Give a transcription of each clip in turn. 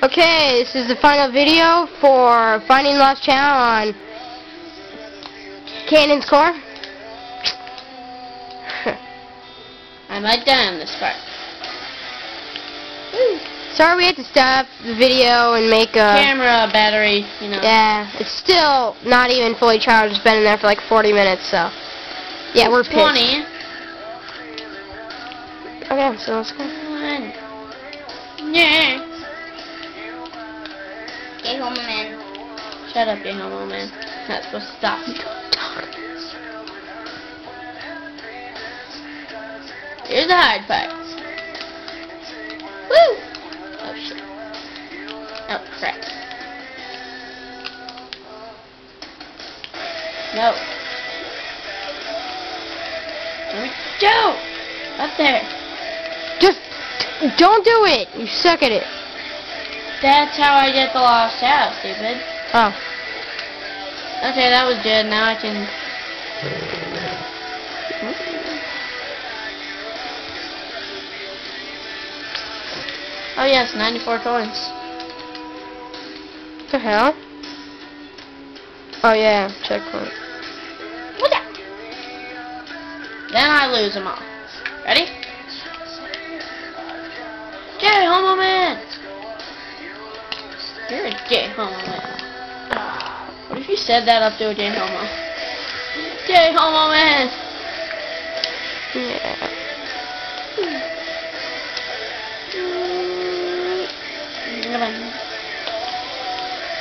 Okay, this is the final video for Finding Lost Channel on Cannon's Core. I'm like done this part. Sorry we had to stop the video and make a camera battery, you know. Yeah, it's still not even fully charged. It's been in there for like 40 minutes, so yeah, we're pissed. 20. Okay, so let's go. Yeah. Gay homo man. Shut up, you homo man. Not supposed to stop. Here's the hard parts. Woo! Oh shit. Oh crap. No. There we go! Up there. Just don't do it! You suck at it. That's how I get the lost house, stupid. Oh. Okay, that was good. Now I can... Oh yes, 94 coins. What the hell? Oh yeah, checkpoint. What the? Then I lose them all. Ready? Gay homo man! You're a gay homo man. What if you said that up to a gay homo? Gay homo man! Yeah.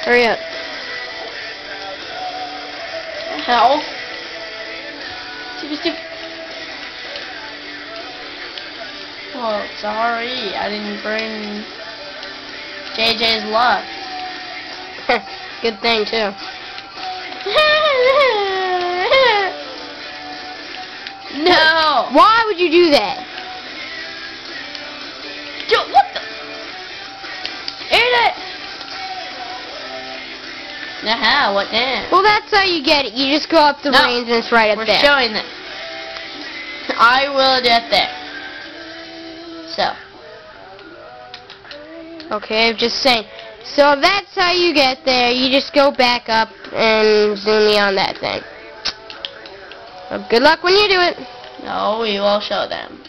Hurry up. Hell. Stupid. Oh, sorry. I didn't bring JJ's luck. Good thing, too. No! Why would you do that? What the? Eat it! Nah, what then? Well, that's how you get it. You just go up the range and it's right up We're there. showing them. I will get there. So. Okay, I'm just saying. So that's how you get there. You just go back up and zoom in on that thing. Well, good luck when you do it. No, we will show them.